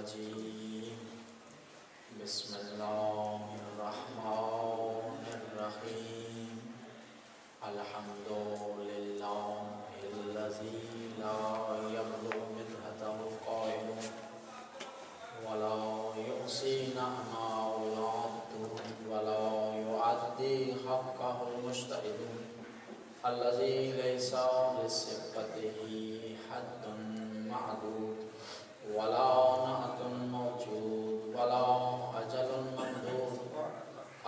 الرجيم بسم الله الرحمن الرحيم الحمد لله الذي لا يبلغ مدحته قائل ولا يحصي نعمه العبد ولا يؤدي حقه المجتهد الذي ليس لصفته حد معدود ولا نعت موجود ولا أجل ممدود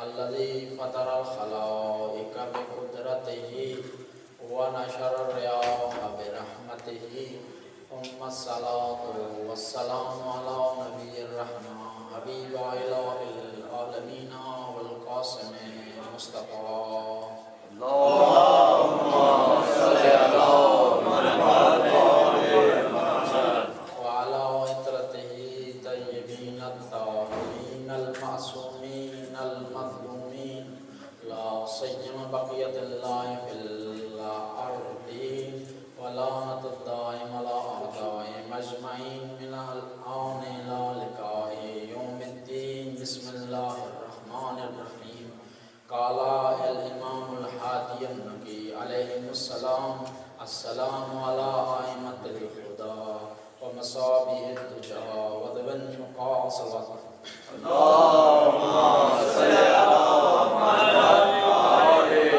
الذي فطر الخلائق بقدرته ونشر الرياح برحمته ثم الصلاة والسلام على نبي الرحمة حبيب إله العالمين والقاسم المصطفى اللهم صل على محمد وعلى عترته طيبين الطاهرين المعصومين المظلومين لا سيما بقية الله في الأرض ولعنة الدائم على أعدائهم أجمعين من الآن إلى لقاء يوم الدين بسم الله الرحمن الرحيم قال الإمام الهادي النبي عليه السلام السلام على أئمة الهدى ومصابيح الدجى وذوي المقاصد اللهم صل على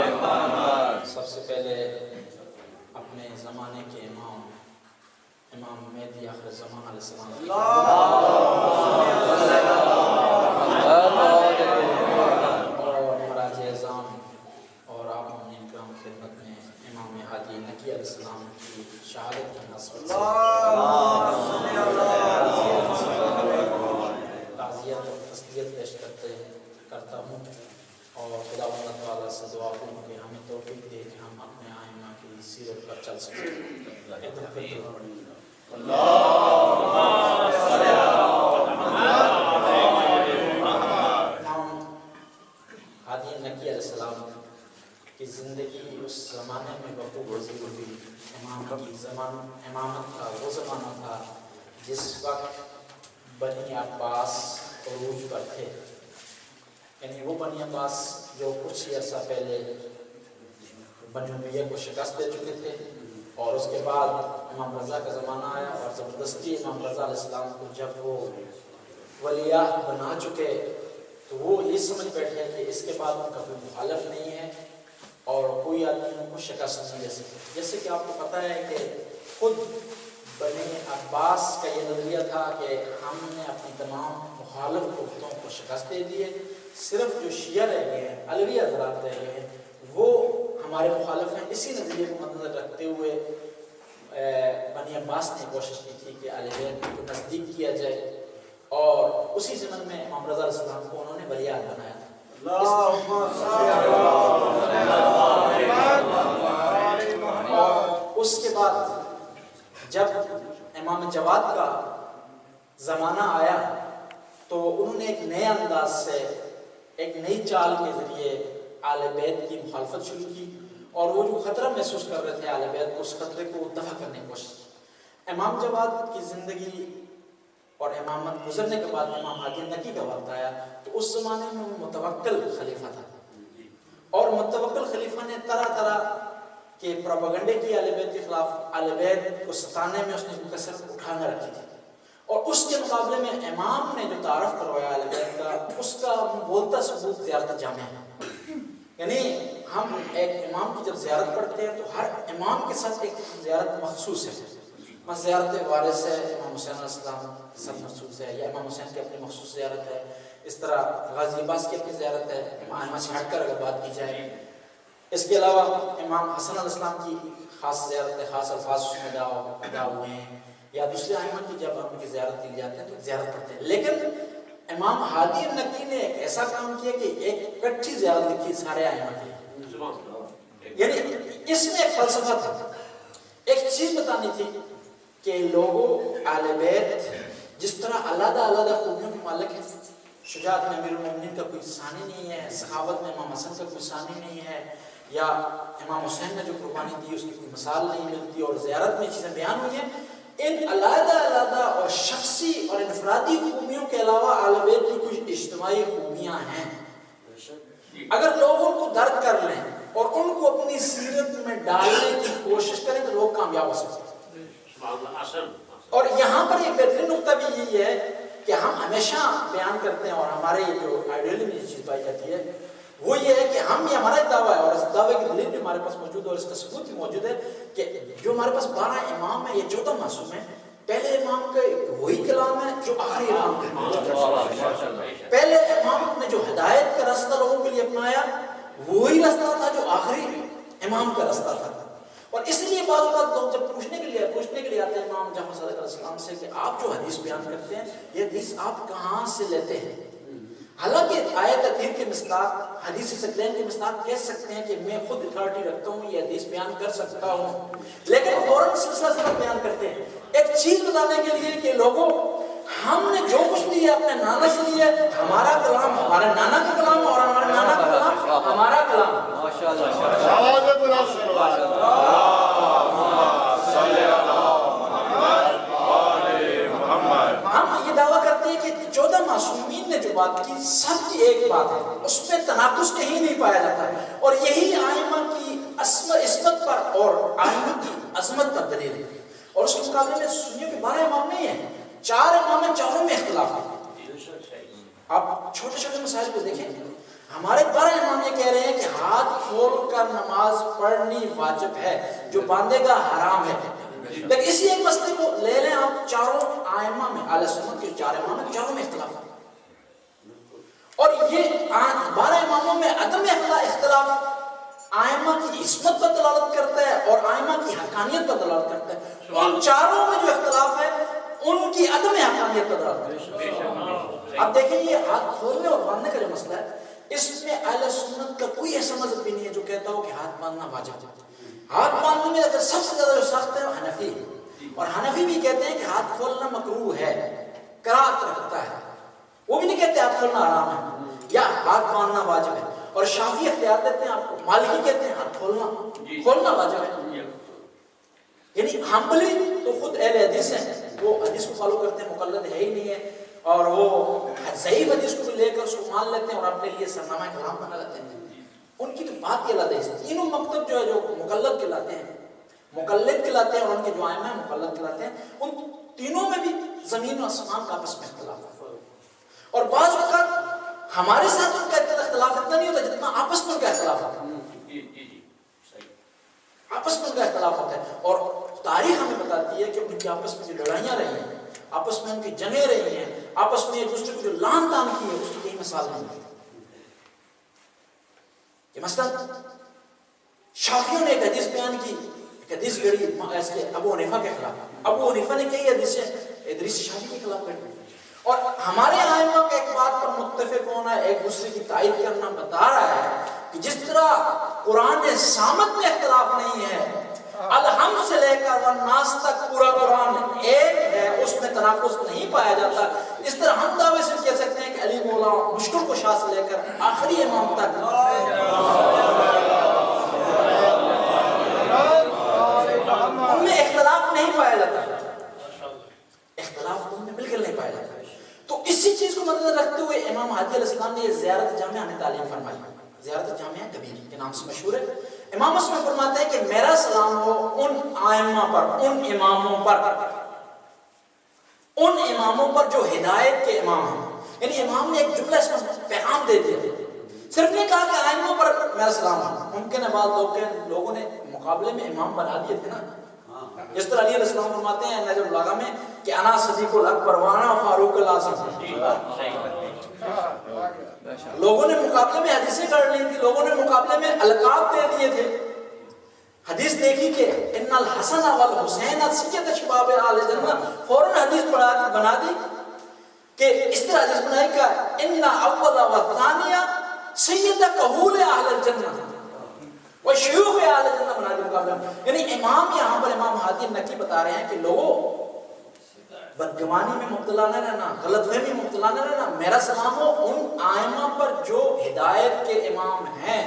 محمد سب سے پہلے اپنے زمانے کے امام مہدی آخر زمان علیہ السلام اور مراجع اعظام اور آپ مومنین کرام کی خدمت میں امام ہادی نقی علیہ السلام کی شہادت کی نسبت سے تعزیت اور تسلیت پیش کرتا ہوں اور خدا اللہ تعالیٰ سے دعا کروں کہ ہمیں توفیق دے کہ ہم اپنے آئمہ کی سیرت پر چل سکیں امام ہادی نقی علیہ السلام کی زندگی اس زمانے میں بخوب وزیر ہوئی امامت کا وہ زمانہ تھا جس وقت بنی عباس عروج پر تھے، یعنی وہ بنی عباس جو کچھ ہی عرصہ پہلے بنی امیہ کو شکست دے چکے تھے، اور اس کے بعد امام رضا کا زمانہ آیا اور زبردستی امام رضا علیہ السلام کو جب وہ ولیعہد بنا چکے تو وہ یہ سمجھ بیٹھے کہ اس کے بعد ان کا کوئی مخالف نہیں ہے اور کوئی آدمی ان کو شکست نہیں دے سکے۔ جیسے کہ آپ کو پتہ ہے کہ خود بنی عباس کا یہ نظریہ تھا کہ ہم نے اپنی تمام مخالف قوتوں کو شکست دے دی ہے، صرف جو شیعہ رہ گئے ہیں، علوی حضرات رہ گئے ہیں، وہ ہمارے مخالف ہیں۔ اسی نظریے کو مد نظر رکھتے ہوئے بنی عباس نے کوشش کی تھی کہ اہل بیت کو نزدیک کیا جائے، اور اسی ضمن میں امام رضا علیہ السلام کو انہوں نے ولیعہد بنایا تھا۔ اس کے بعد جب امام جواد کا زمانہ آیا تو انہوں نے ایک نئے انداز سے ایک نئی چال کے ذریعے اہل بیت کی مخالفت شروع کی، اور وہ جو خطرہ محسوس کر رہے تھے اہل بیت کو، اس خطرے کو دفع کرنے کی کوشش کی۔ امام جواد کی زندگی اور امامت گزرنے کے بعد امام ہادی نقی کا وقت آیا تو اس زمانے میں وہ متوکل خلیفہ تھا، اور متوکل خلیفہ نے طرح طرح کے پروپیگنڈے کی اہل بیت کے خلاف، اہل بیت کو ستانے میں اس نے کثر اٹھانا رکھی تھی، اور اس کے مقابلے میں امام نے جو تعارف کروایا اہل بیت کا، اس کا بولتا ثبوت زیارت جامع ہے۔ یعنی ہم ایک امام کی جب زیارت پڑھتے ہیں تو ہر امام کے ساتھ ایک زیارت مخصوص ہے، زیارت وارث ہے، امام حسین علیہ السلام کے ساتھ مخصوص ہے، یا امام حسین کی اپنی مخصوص زیارت ہے، اس طرح غازی عباس کی اپنی زیارت ہے، امام سے ہٹ کر اگر بات کی جائے۔ اس کے علاوہ امام حسن علیہ السلام کی خاص زیارت ہے، خاص الفاظ اس میں ادا ہوئے ہیں، یا دوسرے ائمہ کی جب ہم کی زیارت کی جاتے ہیں تو زیارت کرتے ہیں۔ لیکن امام ہادی نقی نے ایک ایسا کام کیا کہ ایک کٹھی زیارت لکھی سارے ائمہ کی، یعنی اس میں ایک فلسفہ تھا، ایک چیز بتانی تھی کہ لوگوں اہل بیت جس طرح علیحدہ علیحدہ خوبیوں کے مالک ہیں، شجاعت میں امیر المومنین کا کوئی ثانی نہیں ہے، سخاوت میں امام حسن کا کوئی ثانی نہیں ہے، یا امام حسین نے جو قربانی دی اس کی کوئی مثال نہیں ملتی، اور زیارت میں چیزیں بیان ہوئی ہیں، ان علیحدہ علیحدہ اور شخصی اور انفرادی خوبیوں کے علاوہ اہل بیت کی کچھ اجتماعی خوبیاں ہیں. اگر لوگ ان کو درک کر لیں اور ان کو اپنی سیرت میں ڈالنے کی کوشش کریں تو لوگ کامیاب ہو سکتے ہیں. اور یہاں پر ایک بہترین نقطہ بھی یہی ہے کہ ہم ہمیشہ بیان کرتے ہیں اور ہمارے جو آئیڈیل میں یہ چیز پائی جاتی ہے وہ یہ ہے کہ ہم یہ ہمارا دعویٰ ہے اور اس دعوے کی دلیل بھی ہمارے پاس موجود ہے اور اس کا ثبوت بھی موجود ہے کہ جو ہمارے پاس 12 امام ہیں یہ 14 معصوم ہیں. پہلے امام کا وہی کلام ہے جو آخری امام کا. پہلے امام نے جو ہدایت کا راستہ لوگوں کے لیے اپنایا وہی راستہ تھا جو آخری امام کا راستہ تھا. اور اس لیے بعض اوقات لوگ جب پوچھنے کے لیے آتے ہیں امام جعفر صادق علیہ السلام سے کہ آپ جو حدیث بیان کرتے ہیں یہ حدیث آپ کہاں سے لیتے ہیں؟ حالانکہ آیت تطہیر کے مصداق حدیث ثقلین کے مصداق کہہ سکتے ہیں کہ میں خود اتھارٹی رکھتا ہوں یہ حدیث بیان کر سکتا ہوں، لیکن فوراً سلسلہ بیان کرتے ہیں ایک چیز بتانے کے لیے کہ لوگوں ہم نے جو کچھ لیا اپنے نانا سے لیا، ہمارا کلام ہمارے نانا کا کلام اور ہمارے نانا کا کلام ہمارا کلام. ہم یہ دعویٰ کرتے ہیں کہ 14 معصومین نے جو بات کی سب کی ایک بات ہے، اس میں تناقض کہیں نہیں پایا جاتا اور یہی آئمہ کی عصمت پر اور آئمہ کی عظمت پر دلیل ہے. اور اس کے مقابلے میں سنیوں کے 12 امام نہیں ہیں، 4 امام ہیں، چاروں میں اختلاف ہے. آپ چھوٹے چھوٹے مسائل کو دیکھیں. ہمارے 12 امام یہ کہہ رہے ہیں کہ ہاتھ کھول کر نماز پڑھنی واجب ہے، جو باندھے گا حرام ہے. لیکن اسی ایک مسئلے کو لے لیں آپ، چاروں آئمہ میں اہل سنت کے 4 امام ہیں، چاروں میں اختلاف ہے. اور یہ 12 اماموں میں عدم اختلاف آئمہ کی عصمت پر دلالت کرتا ہے اور آئمہ کی حقانیت پر دلالت کرتا ہے. ان چاروں میں جو اختلاف ہے ان کی عدم حقانیت پر دلالت کرتا ہے. اب دیکھیں یہ ہاتھ کھولنے اور باندھنے کا جو مسئلہ ہے اس میں اہل سنت کا کوئی ایسا مذہب بھی نہیں ہے جو کہتا ہو کہ ہاتھ باندھنا واجب ہے. ہاتھ باندھنے میں اگر سب سے زیادہ جو سخت ہے وہ حنفی ہے، اور حنفی بھی کہتے ہیں کہ ہاتھ کھولنا مکروہ ہے، کراہت رکھتا ہے. وہ بھی نہیں کہتے ہاتھ کھولنا حرام ہے یا ہاتھ باندھنا واجب ہے. اور شافعی اختیار دیتے ہیں آپ کو، مالکی کہتے ہیں ہاتھ کھولنا واجب ہے. یعنی حنبلی تو خود اہل حدیث ہیں، وہ حدیث کو فالو کرتے ہیں، مقلد ہے ہی نہیں ہے، اور وہ ضعیف حدیث کو بھی لے کر اس کو مان لیتے ہیں اور اپنے لیے سرنامہ کلام بنا لیتے ہیں. ان کی تو بات یہ علیحدہ ہے. تینوں مکتب جو ہے جو مقلد کہلاتے ہیں اور ان کے جو ائمہ ہیں مقلد کہلاتے ہیں، ان تینوں میں بھی زمین و آسمان کا آپس میں اختلاف ہے. اور بعض اوقات ہمارے ساتھ ان کا اختلاف اتنا نہیں ہوتا جتنا آپس میں ان کا اختلاف ہوتا ہے. آپس میں ان کا اختلاف ہوتا ہے اور تاریخ ہمیں بتاتی ہے کہ ان کی آپس میں جو لڑائیاں رہی ہیں، آپس میں ان کی جنگیں رہی ہیں، آپس میں ایک دوسرے کو جو لان تان کی ہے اس کی کوئی مثال نہیں ہے. یہ مثلا شافعیوں نے ایک حدیث بیان کی، ایک حدیث گڑی اس کے ابو حنیفہ کے خلاف. ابو حنیفہ نے کئی حدیثیں ادریس شافعی کے خلاف گڑی اور ہمارے ائمہ کا ایک بات پر متفق ہونا، ایک دوسرے کی تائید کرنا بتا رہا ہے کہ جس طرح قرآن صامت میں اختلاف نہیں ہے، الحمد سے لے کر والناس تک پورا قرآن ایک ہے، اس میں تناقض نہیں پایا جاتا، اس طرح ہم دعوے سے کہہ سکتے ہیں کہ علی مولا مشکل کشا سے لے کر آخری امام تک ان میں اختلاف نہیں پایا جاتا. اختلاف ان میں بالکل نہیں پایا جاتا. تو اسی چیز کو مد نظر رکھتے ہوئے امام ہادی علیہ السلام نے یہ زیارت جامعہ ہمیں تعلیم فرمائی. زیارت جامعہ کبیر کے نام سے مشہور ہے. امام اس میں فرماتے ہیں کہ میرا سلام ہو ان ائمہ پر، ان اماموں پر جو ہدایت کے امام ہیں. یعنی امام نے ایک جملہ اس میں پیغام دے دیا، صرف نے کہا کہ ائمہ پر میرا سلام ہو. ممکن ہے بعض لوگوں نے مقابلے میں امام بنا دیے تھے نا، جس طرح علی علیہ السلام فرماتے ہیں نجم البلاغہ میں کہ انا صدیق الاکبر وانا فاروق الاعظم. لوگوں نے مقابلے میں حدیثیں کر لی تھی، لوگوں نے مقابلے میں القاب دے دیے تھے. حدیث دیکھی کہ ان الحسن والحسین سید شباب اہل جنہ، فوراً حدیث بنا دی کہ اس طرح حدیث بنائی کہ ان اول والثانیہ سید کہول اہل الجنہ وہ شیوخ اہل جنہ بنا دی مقابلہ. یعنی امام یہاں پر امام ہادی نقی بتا رہے ہیں کہ لوگوں بدگمانی میں مبتلا نہ رہنا، غلط فہمی میں مبتلا نہ رہنا. میرا سلام ہو ان ائمہ پر جو ہدایت کے امام ہیں.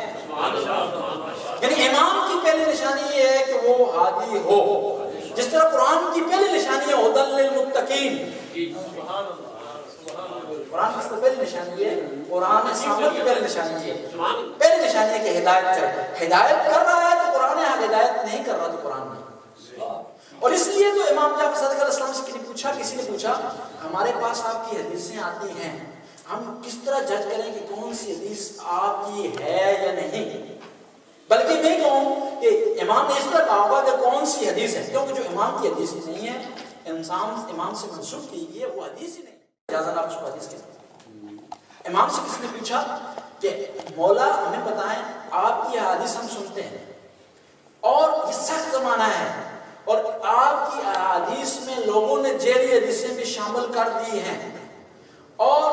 یعنی امام کی پہلی نشانی یہ ہے کہ وہ ہادی ہو. جس طرح قرآن کی پہلی نشانی للمتقین. قرآن کی پہلی نشانی ہے، قرآن ثابت کی پہلی نشانی ہے، پہلی نشانی ہے کہ ہدایت کرے. ہدایت کر رہا ہے تو قرآن ہے، ہدایت نہیں کر رہا تو قرآن نہیں. اور اس لیے تو امام جعفر صادق علیہ السلام سے کسی نے پوچھا ہمارے پاس آپ کی حدیثیں آتی ہیں، ہم کس طرح جج کریں کہ کون سی حدیث آپ کی ہے یا نہیں؟ بلکہ میں کہوں کہ امام نے اس طرح کہا ہوگا کہ کون سی حدیث ہے، کیونکہ جو امام کی حدیث نہیں ہے، انسان امام سے منسوخ کی گئی ہے، وہ حدیث ہی نہیں. اجازت آپ اس کو حدیث کہتے. امام سے کسی نے پوچھا کہ مولا ہمیں بتائیں آپ کی حدیث ہم سنتے ہیں اور یہ سخت زمانہ ہے اور آپ کی احادیث میں لوگوں نے جیلی حدیثیں بھی شامل کر دی ہیں اور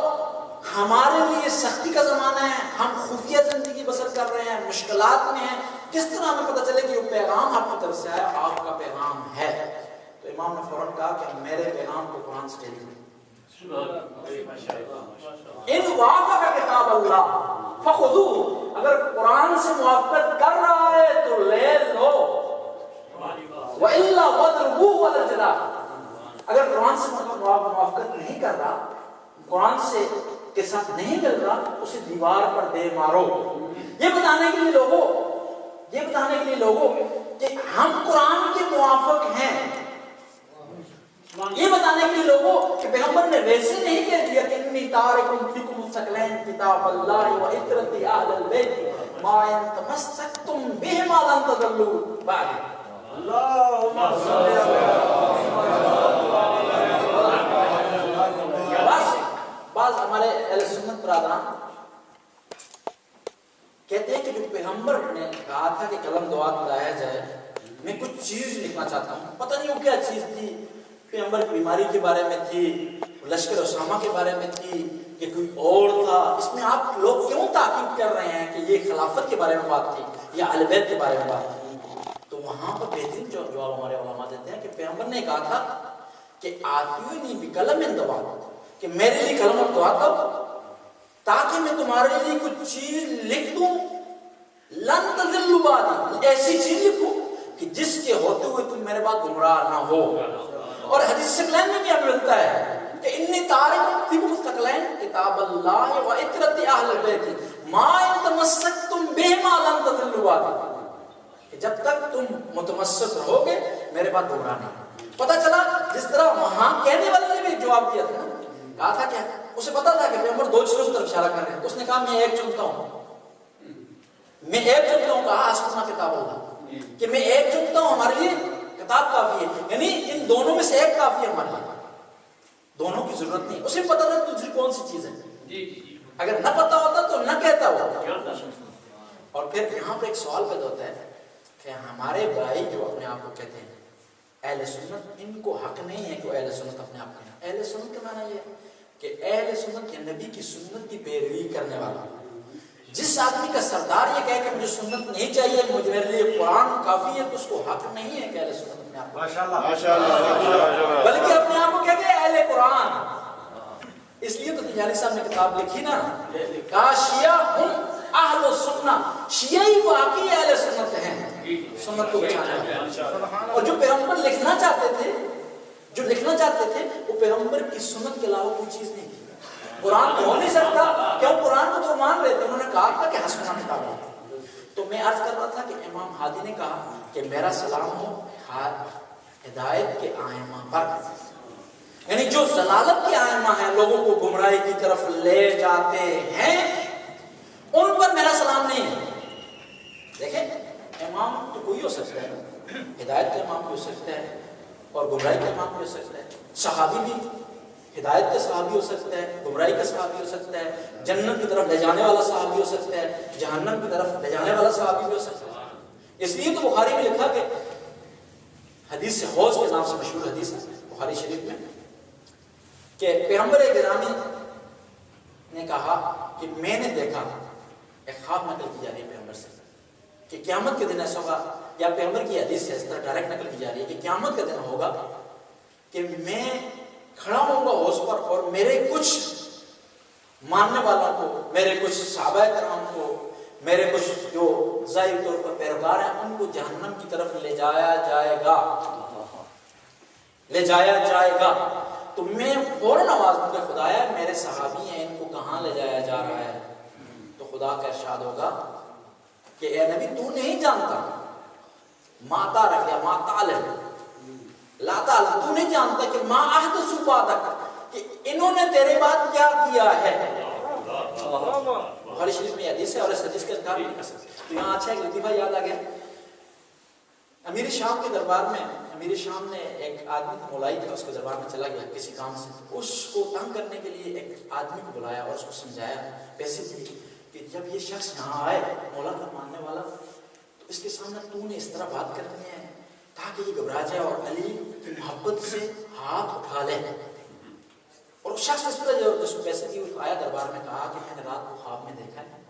ہمارے لیے سختی کا زمانہ ہے، ہم خفیہ زندگی بسر کر رہے ہیں، مشکلات میں ہیں، کس طرح ہمیں پتہ چلے کہ وہ پیغام آپ کی طرف سے آیا، آپ کا پیغام ہے؟ تو امام نے فوراً کہا کہ میرے پیغام کو قرآن سے لے لیں. ان وافق کتاب اللہ فخذوہ، اگر قرآن سے موافقت کر رہا ہے تو لے لو، وَإِلَّا وَضْرِبُوهُ وَلَجْلَا، اگر قرآن سے موافقت نہیں کر رہا، قرآن سے کے ساتھ نہیں مل رہا، اسے دیوار پر دے مارو. یہ بتانے کے لیے لوگوں کہ ہم قرآن کے موافق ہیں، یہ بتانے کے لیے لوگوں کہ پیغمبر نے ویسے نہیں کہہ دیا کہ انی تارکم فیکم الثقلین کتاب اللہ و عترت اہل البیت ما ان تمسکتم بہما لن تضلوا بعد. اللہم صلی بعض ہمارے اہل سنت برادران کہتے ہیں کہ جو پیغمبر نے کہا تھا کہ قلم دعا لایا جائے، میں کچھ چیز لکھنا چاہتا ہوں، پتہ نہیں وہ کیا چیز تھی، پیغمبر کی بیماری کے بارے میں تھی، لشکر اسامہ کے بارے میں تھی، کہ کوئی اور تھا. اس میں آپ لوگ کیوں تاکید کر رہے ہیں کہ یہ خلافت کے بارے میں بات تھی یا اہل بیت کے بارے میں بات تھی؟ تو وہاں پر بہترین جواب ہمارے علماء دیتے ہیں کہ پیغمبر نے کہا تھا کہ آتیونی بقلم دعا، کہ میرے لیے قلم اور دعا کرو تاکہ میں تمہارے لیے کچھ چیز لکھ دوں، لن تضلوا بعدی، ایسی چیز لکھوں کہ جس کے ہوتے ہوئے تم میرے بعد گمراہ نہ ہو. اور حدیث ثقلین میں بھی ہمیں ملتا ہے کہ انی تارکم فیکم الثقلین کتاب اللہ و عترت اہل البیت ما ان تمسکتم بہما لن تضلوا بعدی، کہ جب تک تم متمسک رہو گے میرے بعد گمراہ نہیں. پتہ چلا جس طرح وہاں کہنے والے نے بھی جواب دیا تھا، کہا تھا کیا، اسے پتا تھا کہ پیغمبر دو چیزوں کی طرف اشارہ کر رہے ہیں. اس نے کہا میں ایک چنتا ہوں، کہا آسمانہ کتاب اللہ، کہ میں ایک چنتا ہوں، ہمارے لیے کتاب کافی ہے، یعنی ان دونوں میں سے ایک کافی ہے ہمارے لیے، دونوں کی ضرورت نہیں. اسے پتا تھا تجھے کون سی چیز ہے، اگر نہ پتا ہوتا تو نہ کہتا وہ. اور پھر یہاں پر ایک سوال پیدا ہوتا ہے کہ ہمارے بھائی جو اپنے آپ کو کہتے ہیں اہل سنت، ان کو حق نہیں ہے کہ وہ اہل سنت اپنے آپ کہیں. اہل سنت کا معنی یہ ہے کہ اہل سنت یہ نبی کی سنت کی پیروی کرنے والا. جس آدمی کا سردار یہ کہے کہ مجھے سنت نہیں چاہیے، مجھے میرے لیے قرآن کافی ہے، تو اس کو حق نہیں ہے کہ اہل سنت اپنے آپ کو، بلکہ اپنے آپ کو کہتے ہیں اہل قرآن. اس لیے تو تجانی صاحب نے کتاب لکھی نا، کہا شیعہ ہم اہل سنہ، شیعہ ہی واقعی اہل سنت ہیں، سنت کو بچانے والے. اور جو پیغمبر لکھنا چاہتے تھے وہ پیغمبر کی سنت کے علاوہ کوئی چیز نہیں تھی. قرآن تو ہو نہیں سکتا، کیوں قرآن کو تو مان رہے تھے، انہوں نے کہا تھا کہ حسنہ کتاب ہے. تو میں عرض کر رہا تھا کہ امام ہادی نے کہا کہ میرا سلام ہو ہدایت کے آئمہ پر، یعنی جو ضلالت کے آئمہ ہیں، لوگوں کو گمراہی کی طرف لے جاتے ہیں، ان پر میرا سلام نہیں ہے. دیکھیں امام تو کوئی ہو سکتا ہے، ہدایت کا امام بھی ہو سکتا ہے اور گمراہی کا امام بھی ہو سکتا ہے. صحابی بھی ہدایت کا صحابی ہو سکتا ہے، گمراہی کا صحابی ہو سکتا ہے، جنت کی طرف لے جانے والا صحابی ہو سکتا ہے، جہنم کی طرف لے جانے والا صحابی بھی ہو سکتا ہے. اس لیے تو بخاری میں لکھا کہ حدیث سے حوض کے نام سے مشہور حدیث ہے بخاری شریف میں، کہ پیغمبر گرامی نے کہا کہ میں نے دیکھا، ایک خواب نقل کی جا رہی ہے پیغمبر سے کہ قیامت کے دن ایسا ہوگا، یا پیغمبر کی حدیث سے اس طرح ڈائریکٹ نقل کی جا رہی ہے کہ قیامت کا دن ہوگا کہ میں کھڑا ہوں گا حوض پر اور میرے کچھ ماننے والوں کو، میرے کچھ صحابہ کرام کو، میرے کچھ جو ظاہر طور پر پیروکار ہیں، ان کو جہنم کی طرف لے جایا جائے گا. تو میں فوراً آواز دوں گا خدایا میرے صحابی ہیں ان کو کہاں لے جایا جا رہا ہے؟ تو خدا کا ارشاد ہوگا کہ اے نبی تو نہیں جانتا، ماتا رکھ لیا، ماتا علیہ لا تعالی، تو نہیں جانتا کہ ما احدثوا بعدک، کہ انہوں نے تیرے بعد کیا کیا ہے۔ بخاری شریف میں حدیث ہے اور اس حدیث کا انکار نہیں کر سکتے۔ تو یہاں اچھا ایک لطیفہ یاد آ گیا، امیر شام کے دربار میں امیر شام نے ایک آدمی کو مولائی تھا، اس کے دربار میں چلا گیا کسی کام سے، اس کو تنگ کرنے کے لیے ایک آدمی کو بلایا اور اس کو سمجھایا پیسے دیے کہ جب یہ شخص یہاں آئے مولا کا ماننے والا تو اس کے سامنے تو نے اس طرح بات کرنی ہے تاکہ یہ گھبرا جائے اور علی کی محبت سے ہاتھ اٹھا لے۔ اور اس شخص اس طرح جو اس کو پیسے دیے آیا دربار میں، کہا کہ میں نے رات کو خواب میں دیکھا ہے،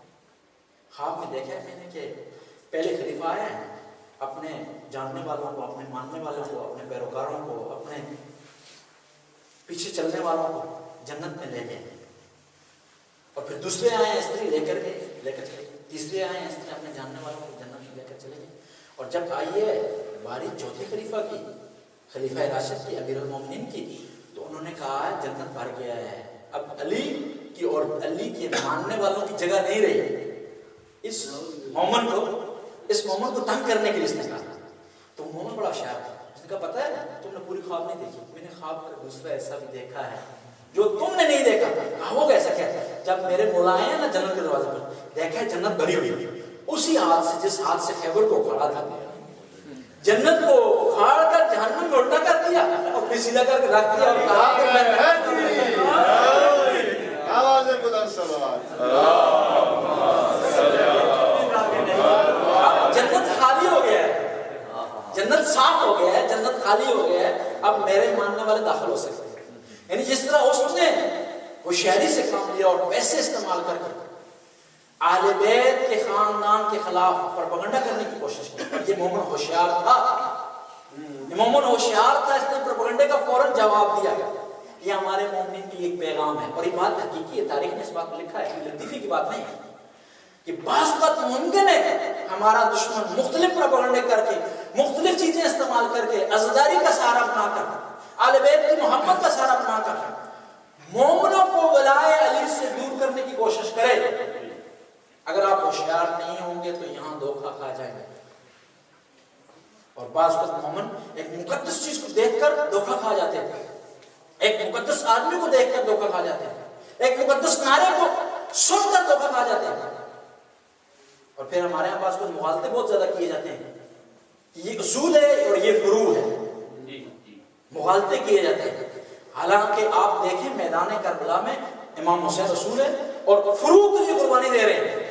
خواب میں دیکھا ہے میں نے کہ پہلے خلیفہ آئے ہیں، اپنے جاننے والوں کو، اپنے ماننے والوں کو، اپنے پیروکاروں کو، اپنے پیچھے چلنے والوں کو جنت میں لے گئے، اور پھر دوسرے آئے ہیں استری لے کر چلے گئے، تیسرے آئے ہیں استری اپنے جاننے والوں کو جنت میں لے کر چلے گئے، اور جب آئی ہے باری چوتھے خلیفہ کی، خلیفہ راشد کی، امیر المومنین کی، تو انہوں نے کہا ہے جنت بھر گیا ہے، اب علی کی اور علی کے ماننے والوں کی جگہ نہیں رہی۔ اس مومن کو تنگ کرنے کے لیے اس نے کہا، تو مومن بڑا ہوشیار تھا، اس نے کہا پتہ ہے تم نے پوری خواب نہیں دیکھی، میں نے خواب کا دوسرا ایسا بھی دیکھا ہے جو تم نے نہیں دیکھا۔ کہا وہ کیسا کیا؟ جب میرے مولا آئے ہیں نا جنت کے دروازے پر، دیکھا ہے جنت بھری ہوئی، اسی ہاتھ سے جس ہاتھ سے خیبر کو اکھاڑا تھا، جنت کو اکھاڑ کر جہنم میں الٹا کر دیا اور پھر سیدھا کر کے رکھ دیا اور کہا کہ جنت خالی ہو گیا ہے، جنت صاف ہو گیا ہے، جنت خالی ہو گیا ہے، اب میرے ماننے والے داخل ہو سکتے ہیں۔ یعنی جس طرح اس نے ہوشیاری سے کام لیا اور پیسے استعمال کر کے اہل بیت کے خاندان کے خلاف پروپیگنڈا کرنے کی کوشش کی، اور یہ مومن ہوشیار تھا، یہ مومن ہوشیار تھا، اس نے پروپیگنڈے کا فوراً جواب دیا۔ یہ ہمارے مومنین کے لیے ایک پیغام ہے، اور یہ بات حقیقی ہے، تاریخ نے اس بات کو لکھا ہے، لطیفے کی بات نہیں ہے کہ بعض بات ممکن ہے ہمارا دشمن مختلف پروپیگنڈے کر کے، مختلف چیزیں استعمال کر کے، عزاداری کا سہارا بنا کر، اہل بیت کی محبت کا سہارا بنا کر مومنوں کو ولائے علی سے دور کرنے کی کوشش کرے۔ اگر آپ ہوشیار نہیں ہوں گے تو یہاں دھوکہ کھا جائیں گے، اور بعض وقت مومن ایک مقدس چیز کو دیکھ کر دھوکہ کھا جاتے ہیں، ایک مقدس آدمی کو دیکھ کر دھوکہ کھا جاتے ہیں، ایک مقدس نعرے کو سن کر دھوکہ کھا جاتے ہیں، اور پھر ہمارے یہاں پاس کچھ مغالطے بہت زیادہ کیے جاتے ہیں، یہ اصول ہے اور یہ فروع ہے، مغالطے کیے جاتے ہیں۔ حالانکہ آپ دیکھیں میدان کربلا میں امام حسین رسول ہے اور فروع کے لیے قربانی دے رہے ہیں،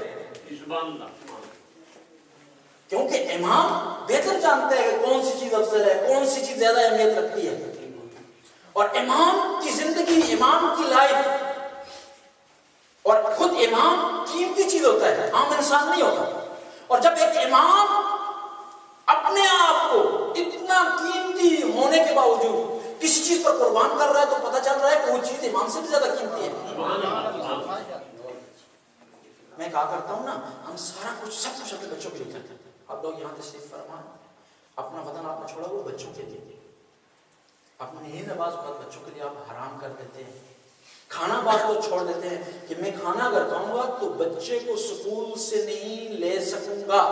کیونکہ امام بہتر جانتے ہیں کہ کون سی چیز افضل ہے، کون سی چیز زیادہ اہمیت رکھتی ہے، اور امام کی زندگی، امام کی لائف، اور خود امام قیمتی چیز ہوتا ہے، عام انسان نہیں ہوتا، اور جب ایک امام اپنے آپ کو اتنا قیمتی ہونے کے باوجود کسی چیز پر قربان کر رہا ہے تو پتہ چل رہا ہے کہ وہ چیز امام سے بھی زیادہ قیمتی ہے۔ میں کہا کرتا ہوں نا، ہم سارا کچھ سب کچھ اپنے بچوں کے لیے کرتے ہیں۔ آپ لوگ یہاں تشریف فرمائیں، اپنا وطن آپ نے چھوڑا وہ بچوں کے لیے، اپنی نیند بعض اوقات بچوں کے لیے آپ حرام کر دیتے ہیں، کھانا بعض کو چھوڑ دیتے ہیں کہ میں کھانا اگر کھاؤں گا تو بچے کو سکول سے نہیں لے سکوں گا،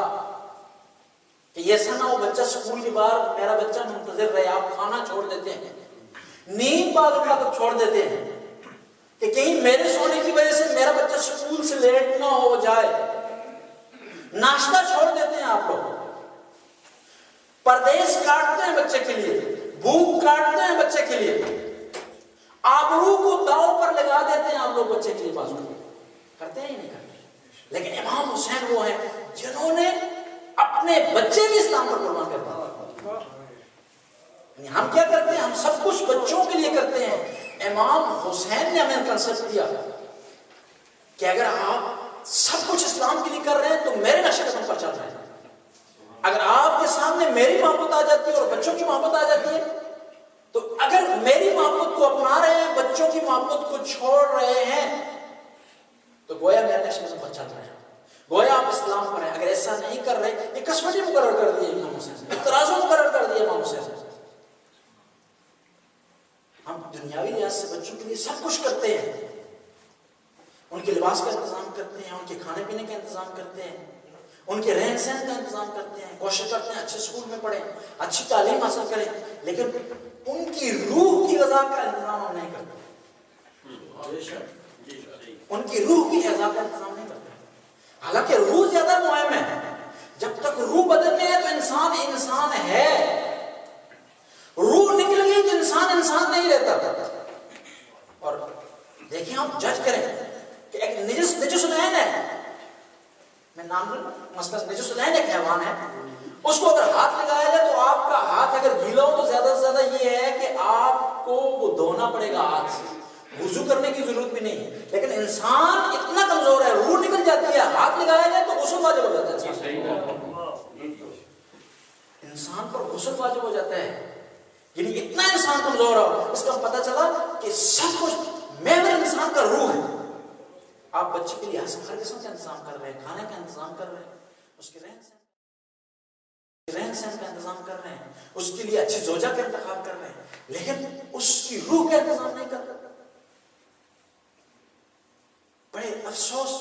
کہ ایسا نہ ہو بچہ سکول کے باہر میرا بچہ منتظر رہے، آپ کھانا چھوڑ دیتے ہیں، نیند بعض اوقات چھوڑ دیتے ہیں کہ کہیں میرے سونے کی وجہ سے میرا بچہ سکول سے لیٹ نہ ہو جائے، ناشتہ چھوڑ دیتے ہیں آپ لوگ، پردیس کاٹتے ہیں بچے کے لیے، بھوک کاٹتے ہیں بچے کے لیے، آبرو کو داؤ پر لگا دیتے ہیں آپ لوگ بچے کے لیے، بازو کرتے ہیں ہی نہیں کرتے۔ لیکن امام حسین وہ ہیں جنہوں نے اپنے بچے بھی اسلام پر قربان کر دیے۔ ہم کیا کرتے ہیں؟ ہم سب کچھ بچوں کے لیے کرتے ہیں، امام حسین نے ہمیں کنسپٹ دیا کہ اگر آپ سب کچھ اسلام کے لیے کر رہے ہیں تو میرے نقش قدم پر چل رہے ہیں، اگر آپ کے سامنے میری محبت آ جاتی ہے اور بچوں کی محبت آ جاتی ہے، تو اگر میری محبت کو اپنا رہے ہیں، بچوں کی محبت کو چھوڑ رہے ہیں، تو گویا میرے نقش قدم پر چل رہے ہیں، گویا آپ اسلام پر ہیں۔ اگر ایسا نہیں کر رہے، یہ کسوٹی مقرر کر دی امام حسین، ترازو مقرر کر دیا امام حسین۔ ہم دنیاوی لحاظ سے بچوں کے لیے سب کچھ کرتے ہیں، ان کے لباس کا انتظام کرتے ہیں، ان کے کھانے پینے کا انتظام کرتے ہیں، ان کے رہن سہن کا انتظام کرتے ہیں، کوشش کرتے ہیں اچھے اسکول میں پڑھیں، اچھی تعلیم حاصل کریں، لیکن ان کی روح کی غذا کا انتظام ہم نہیں کرتے، ان کی روح کی غذا کا انتظام نہیں کرتے۔ حالانکہ روح زیادہ مہم ہے، جب تک روح بدن میں ہے تو انسان انسان ہے، روح نکل گئی تو انسان نہیں رہتا۔ اور دیکھیں آپ جج کریں کہ ایک نجس العین ہے، میں نام لوں، مثلا نجس العین ایک حیوان ہے، اس کو اگر ہاتھ لگایا جائے تو آپ کا ہاتھ اگر گیلا ہو تو زیادہ سے زیادہ یہ ہے کہ آپ کو وہ دھونا پڑے گا ہاتھ سے، وضو کرنے کی ضرورت بھی نہیں۔ لیکن انسان اتنا کمزور ہے، روح نکل جاتی ہے، ہاتھ لگایا جائے تو غسل واجب ہو جاتا ہے، انسان پر غسل واجب ہو جاتا ہے، یعنی اتنا انسان کمزور ہو۔ اس کا پتہ چلا کہ سب کچھ محور انسان کا روح ہے۔ آپ بچے کے لیے ہر قسم کا انتظام کر رہے ہیں، کھانے کا انتظام کر رہے ہیں، اس کے رہن سہن کا انتظام کر رہے ہیں، اس کے لیے اچھی زوجہ کا انتخاب کر رہے ہیں، لیکن اس کی روح کا انتظام نہیں کر رہے۔ بڑے افسوس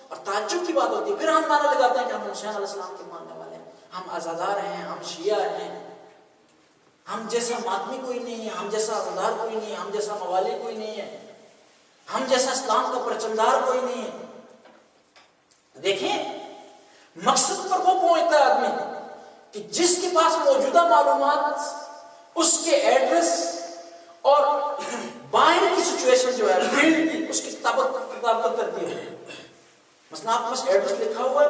اور تعجب کی بات ہوتی ہے۔ پھر ہم نعرہ لگاتے ہیں کہ ہم حسین علیہ السلام کے ماننے والے ہیں، ہم عزادار ہیں، ہم شیعہ ہیں، ہم جیسا ماتمی کوئی نہیں ہے، ہم جیسا عزادار کوئی نہیں ہے، ہم جیسا موالی کوئی نہیں ہے، ہم جیسا اسلام کا پرچمدار کوئی نہیں ہے۔ دیکھیں مقصد پر وہ پہنچتا ہے آدمی کہ جس کے پاس موجودہ معلومات، اس کے ایڈریس اور باہر کی سچویشن جو ہے فیلڈ کی، اس کی کتابت کرتی ہے۔ مثلا آپ کے پاس ایڈریس لکھا ہوا ہے،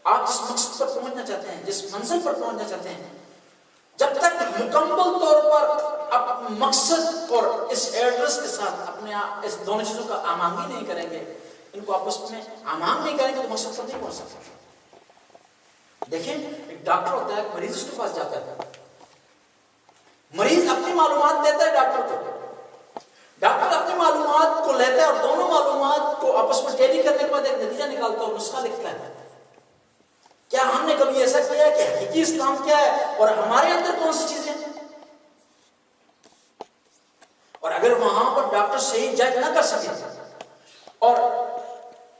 آپ جس مقصد پر پہنچنا چاہتے ہیں، جس منزل پر پہنچنا چاہتے ہیں، جب تک مکمل طور پر آپ مقصد اور اس ایڈریس کے ساتھ اپنے اس دونوں چیزوں کا آمانگی نہیں کریں گے، ان کو آپس میں آمانگ نہیں کریں گے تو مقصد پر نہیں پہنچ سکتے۔ دیکھیں ایک ڈاکٹر ہوتا ہے، مریض اس کے پاس جاتا ہے، مریض اپنی معلومات دیتا ہے ڈاکٹر کو، ڈاکٹر اپنی معلومات کو لیتا ہے اور دونوں معلومات کو آپس میں ٹیلی کرنے کے بعد ایک نتیجہ نکالتا ہے اور نسخہ لکھتا ہے۔ کیا ہم نے کبھی ایسا کیا ہے کہ حقیقی اسلام کیا ہے اور ہمارے اندر کون سی چیزیں ہیں؟ اور اگر وہاں پر ڈاکٹر صحیح جج نہ کر سکے اور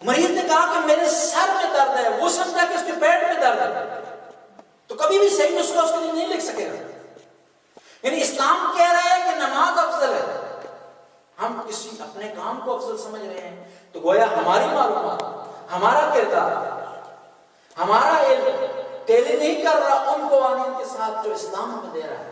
مریض نے کہا کہ میرے سر میں درد ہے، وہ سمجھا کہ اس کے پیٹ میں درد ہے، تو کبھی بھی صحیح نسخہ اس کے لیے نہیں لکھ سکے گا۔ یعنی اسلام کہہ رہا ہے کہ نماز افضل ہے، ہم کسی اپنے کام کو افضل سمجھ رہے ہیں، تو گویا ہماری معلومات، ہمارا کردار، ہمارا علم ٹیلی نہیں کر رہا ان قوانین کے ساتھ جو اسلام ہمیں دے رہا ہے۔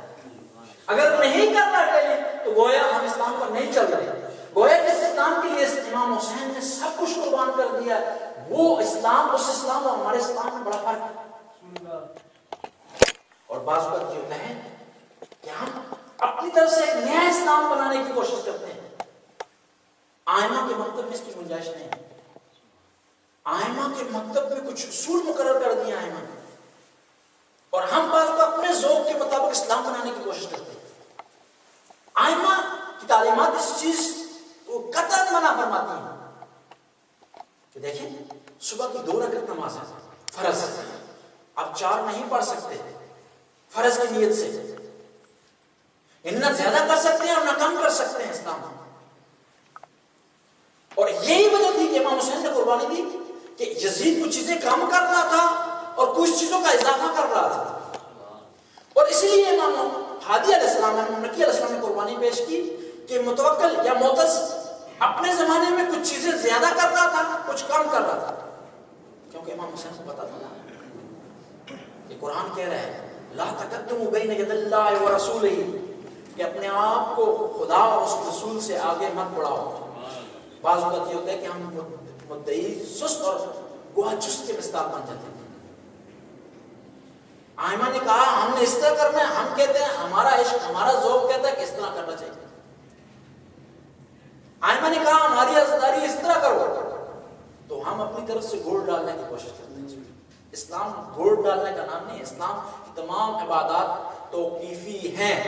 اگر نہیں کر رہا ٹیلی تو گویا ہم اسلام پر نہیں چل رہے، گویا جس اسلام کے لیے امام حسین نے سب کچھ قربان کر دیا، وہ اسلام، اس اسلام اور ہمارے اسلام میں بڑا فرق ہے۔ اور بعض اوقات یہ ہوتا ہے کہ ہم اپنی طرف سے ایک نیا اسلام بنانے کی کوشش کرتے ہیں، آئمہ کے مکتب میں اس کی گنجائش نہیں ہے، آئمہ کے مکتب میں کچھ اصول مقرر کر دیا آئمہ نے، اور ہم بعض کو اپنے ذوق کے مطابق اسلام بنانے کی کوشش کرتے ہیں۔ آئمہ کی تعلیمات اس چیز کو قطعاً منع فرماتی ہیں کہ دیکھیں صبح کی 2 رکعت نماز ہے فرض، آپ 4 نہیں پڑھ سکتے فرض کی نیت سے، نہ زیادہ کر سکتے ہیں اور نہ کم کر سکتے ہیں اسلام میں۔ اور یہی وجہ تھی کہ امام حسین نے قربانی دی کہ یزید کچھ چیزیں کم کر رہا تھا اور کچھ چیزوں کا اضافہ کر رہا تھا، اور اسی لیے امام ہادی علیہ السلام مکی علیہ السلام نے قربانی پیش کی کہ متوکل یا معتز اپنے زمانے میں کچھ چیزیں زیادہ کر رہا تھا، کچھ کم کر رہا تھا، کیونکہ امام حسین کو پتا تھا کہ قرآن کہہ رہا ہے لا تقدموا بین ید اللہ ورسولہ، کہ اپنے آپ کو خدا اور اس کے رسول سے آگے مت بڑھاؤ۔ بعض اوقات یہ ہوتا ہے کہ ہم مدعی سست اور گوہا چست کے مصداق بن جاتے ہیں۔ آئمہ نے کہا ہم نے اس طرح کرنا ہے، ہم کہتے ہیں ہمارا عشق، ہمارا ذوق کہتا ہے کہ اس طرح کرنا چاہیے۔ آئمہ نے کہا ہماری عزاداری اس طرح کرو، تو ہم اپنی طرف سے گھوڑ ڈالنے کی کوشش کرتے ہیں۔ اسلام گھوڑ ڈالنے کا نام نہیں، اسلام کی تمام عبادات توقیفی ہیں۔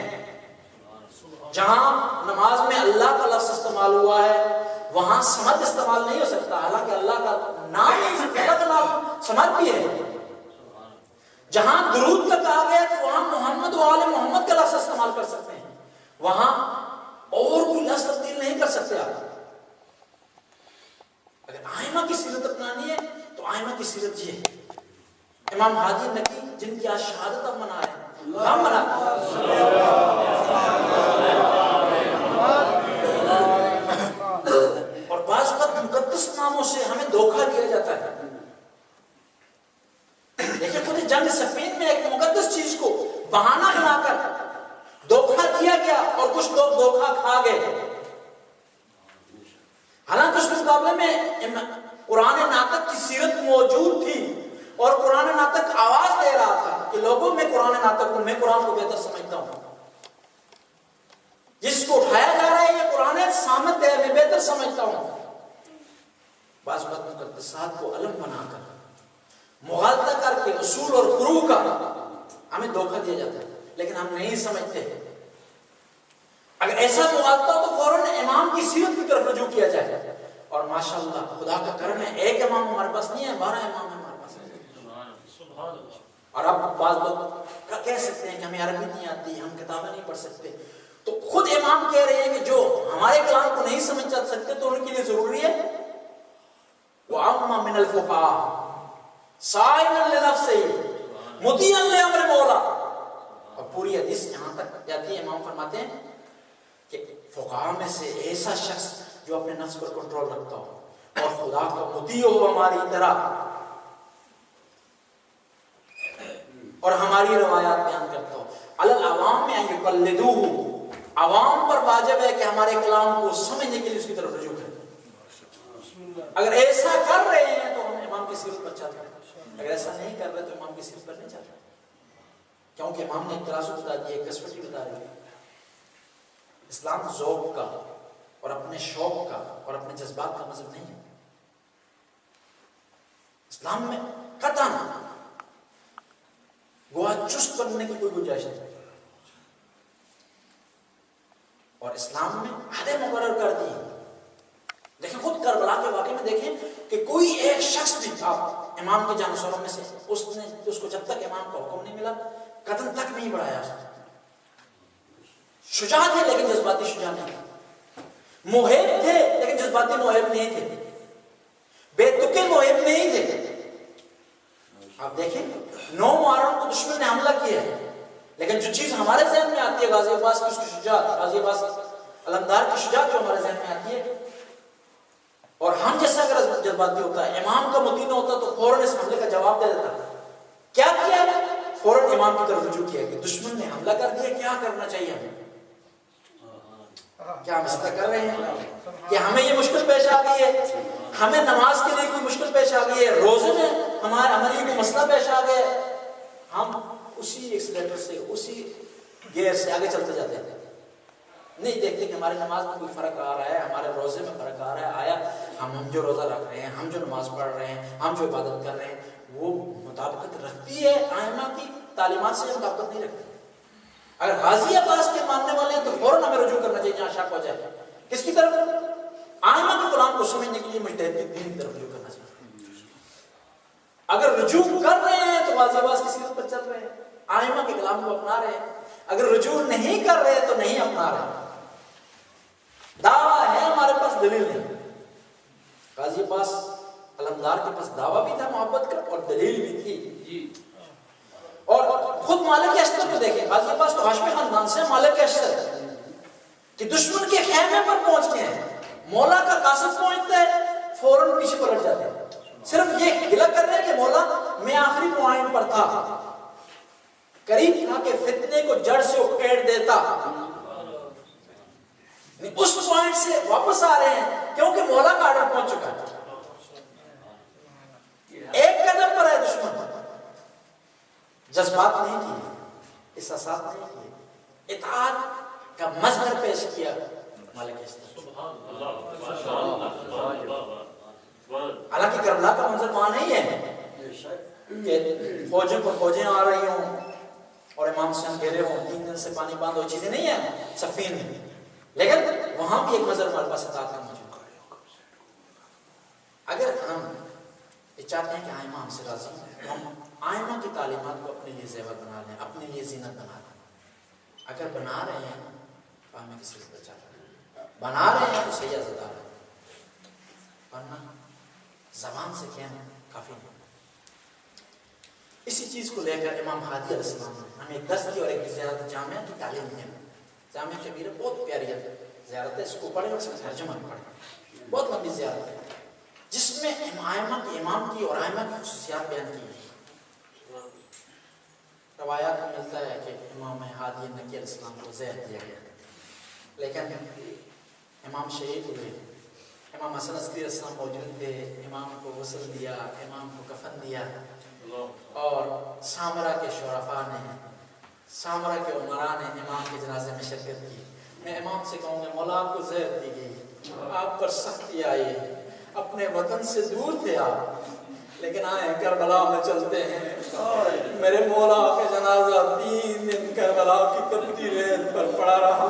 جہاں نماز میں اللہ کا لفظ استعمال ہوا ہے وہاں سمد استعمال نہیں ہو سکتا، حالانکہ اللہ کا نام نہیں، اللہ کا نام سمد بھی ہے۔ جہاں درود کا کہا گیا تو وہاں محمد و آل محمد کا لفظ استعمال کر سکتے ہیں، وہاں سکتے آپ. اگر آئمہ کی سیرت اپنانی ہے تو آئمہ کی سیرت یہ ہے. امام ہادی نقی جن کی آج شہادت اب منا رہے ہیں، ہم منا اور بعض وقت مقدس ناموں سے ہمیں دھوکہ دیا جاتا ہے. دیکھیں خود جنگ صفین میں ایک مقدس چیز کو بہانہ بنا کر دھوکہ دیا گیا اور کچھ لوگ دھوکہ کھا گئے. حالانکہ اس کے مقابلے میں قرآن ناطق کی سیرت موجود تھی اور قرآن ناطق آواز دے رہا تھا کہ لوگوں میں قرآن ناطق ہوں، میں قرآن کو بہتر سمجھتا ہوں. جس کو اٹھایا جا رہا ہے یہ قرآن سامت ہے، میں بہتر سمجھتا ہوں. بعض وقت مقدسات کو علم بنا کر مغالطہ کر کے اصول اور فروع کا ہمیں دھوکہ دیا جاتا ہے، لیکن ہم نہیں سمجھتے. اگر ایسا مغالطہ ہو تو فوراً امام کی سیرت کی طرف رجوع کیا جائے. اور ماشاءاللہ خدا کا کرم ہے، ایک امام ہمارے پاس نہیں ہے، 12 امام ہمارے پاس ہے. اور اب بعض لوگ کہہ سکتے ہیں کہ ہمیں عربی نہیں آتی، ہم کتابیں نہیں پڑھ سکتے. تو خود امام کہہ رہے ہیں کہ جو ہمارے کلام کو نہیں سمجھ سکتے تو ان کے لیے ضروری ہے وَأَمَّا مِنَ الْفُقَهَاءِ سَائِلًا لِنَفْسِهِ مُطِيعًا لِأَمْرِ مَوْلَاهُ. اور پوری حدیث یہاں تک جاتی ہے. امام فرماتے ہیں کہ فقہاء میں سے ایسا شخص جو اپنے نفس پر کنٹرول رکھتا ہو اور خدا کا مطیع ہو ہماری طرح اور ہماری روایات بیان کرتا ہو. علی العوام میں یقلدوہ، عوام پر واجب ہے کہ ہمارے کلام کو سمجھنے کے لیے اس کی طرف رجوع کریں. اگر ایسا کر رہے ہیں تو ہم امام کی سیرت پر چل رہے ہیں، اگر ایسا نہیں کر رہے تو امام کی سیرت پر نہیں چل رہے. کیونکہ امام نے ایک ترازو بتا دی، ایک کسوٹی بتا دی. اسلام ذوق کا اور اپنے شوق کا اور اپنے جذبات کا مذہب نہیں ہے. اسلام میں قطعاً گویا چست بننے کی کوئی گنجائش نہیں. اور اسلام میں حدیں مقرر کر دی. دیکھیں خود کربلا کے واقعے میں دیکھیں کہ کوئی ایک شخص بھی آپ امام کے جانشینوں میں سے اس کو جب تک امام کا حکم نہیں ملا قدم تک نہیں بڑھایا. شجاع تھے لیکن جذباتی شجاع نہیں تھے. محب تھے لیکن جذباتی محب نہیں تھے. بے تکے محب نہیں تھے. آپ دیکھیں 9 محرم کو دشمن نے حملہ کیا ہے، لیکن جو چیز ہمارے ذہن میں آتی ہے غازی عباس کی اس کی شجاعت، غازی عباس علمدار کی شجاعت جو ہمارے ذہن میں آتی ہے. اور ہم جیسا اگر جذباتی ہوتا ہے، امام کا مطیع نہ ہوتا تو فوراً اس حملے کا جواب دے دیتا. کیا کیا؟ فوراً امام کی طرف رجوع کیا کہ دشمن نے حملہ کر دیا، کیا کرنا چاہیے ہمیں؟ کیا ہم اس طرح کر رہے ہیں کہ ہمیں یہ مشکل پیش آ گئی ہے، ہمیں نماز کے لیے کوئی مشکل پیش آ گئی ہے، روزے میں ہمارے لیے کوئی مسئلہ پیش آ گیا ہے، ہم اسی ایکسیلیٹر سے اسی گیئر سے آگے چلتے جاتے ہیں. نہیں دیکھتے کہ ہماری نماز میں کوئی فرق آ رہا ہے، ہمارے روزے میں فرق آ رہا ہے. آیا ہم جو روزہ رکھ رہے ہیں، ہم جو نماز پڑھ رہے ہیں، ہم جو عبادت کر رہے ہیں وہ مطابقت رکھتی ہے ائمہ کی تعلیمات سے؟ مطابقت نہیں رکھتی. اگر غازی عباس کے ماننے والے ہیں تو فوراً ہمیں رجوع کرنا چاہیے جہاں شک ہو جائے. کس کی طرف؟ ائمہ کے کلام کو سمجھنے کے لیے مجتہد دین کی طرف رجوع کرنا چاہیے. اگر رجوع کر رہے ہیں تو غازی عباس کی سیرت پر چل رہے ہیں، ائمہ کے کلام کو اپنا رہے ہیں. اگر رجوع نہیں کر رہے تو نہیں اپنا رہے. دعویٰ ہے ہمارے پاس، دلیل نہیں. غازی عباس علمدار کے پاس دعویٰ بھی تھا محبت کا اور دلیل بھی تھی. اور خود مالک اشتر کو دیکھیں، غازی عباس تو ہاشمی خاندان سے مالک اشتر کہ دشمن کے خیمے پر پہنچ گئے ہیں، مولا کا قاصد پہنچتا ہے فوراً پیچھے پلٹ جاتے ہیں. صرف یہ گلہ کر رہے ہیں کہ مولا میں آخری پوائنٹ پر تھا، قریب تھا کہ فتنے کو جڑ سے اکھیڑ دیتا. اس پوائنٹ سے واپس آ رہے ہیں کیونکہ مولا کا آرڈر پہنچ چکا ہے. ایک قدم پر ہے دشمن. جذبات نہیں کیے، احساسات نہیں کیے، اطاعت کا مظہر پیش کیا مالک اشتر. حالانکہ کربلا کا منظر وہاں نہیں ہے کہ فوجوں پر فوجیں آ رہی ہوں اور امام سے گھیرے ہوں، 3 دن سے پانی بند ہو، چیزیں نہیں ہیں صفین میں. لیکن وہاں بھی ایک منظر ہمارے پاس اطاعت کا موجود ہے. اگر ہم یہ چاہتے ہیں کہ ائمہ ہم سے راضی ہیں، ہم ائمہ کی تعلیمات کو اپنے لیے زیور بنا لیں، اپنے لیے زینت بنا لیں. اگر بنا رہے ہیں تو ہمیں کس چیز پر چل رہے ہیں. بنا رہے ہیں تو صحیح عزادار ہے، ورنہ زبان سے کہنا کافی نہیں۔ اسی چیز کو لے کر امام ہادی علیہ السلام نے ہمیں ایک درس دی اور ایک زیارت جامعہ کی تعلیم دی۔ جامعہ کبیرہ بہت پیاری زیارت ہے، اس کو پڑھیں اور اس کا ترجمہ پڑھیں، بہت لمبی زیارت ہے جس میں ائمہ کی امام کی اور ائمہ کی خصوصیات بیان کی ہیں۔ روایات میں ملتا ہے کہ امام ہادی نقی علیہ السلام کو زہر دیا گیا، لیکن امام شہید ہوئے، امام حسن عسکری علیہ السلام موجود تھے، امام کو غسل دیا، امام کو کفن دیا، اور سامرا کے شرفاء نے، سامرا کے عمراء نے امام کے جنازے میں شرکت کی۔ میں امام سے کہوں گا مولا آپ کو زہر دی گئی، آپ پر سختی آئی، اپنے وطن سے دور تھے آپ، لیکن آئے کربلا میں چلتے ہیں، میرے مولا کا جنازہ 3 دن کربلا کی تپتی ریت پر پڑا رہا۔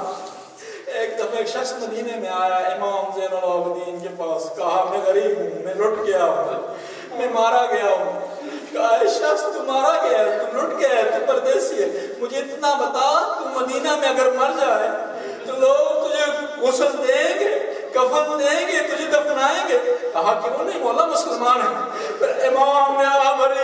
ایک دفعہ ایک شخص مدینے میں آیا امام زین العابدین کے پاس، کہا میں غریب ہوں، میں لٹ گیا ہوں، میں مارا گیا ہوں۔ کہا اے شخص تو مارا گیا ہے، تو لٹ گیا ہے، تو پردیسی ہے، مجھے اتنا بتا تو مدینہ میں اگر مر جائے تو لوگ تجھے غسل دیں گے، کفن دیں گے، تجھے دفنائیں گے؟ کہا کیوں نہیں مولا مسلمان ہے۔ پھر امام نے آبری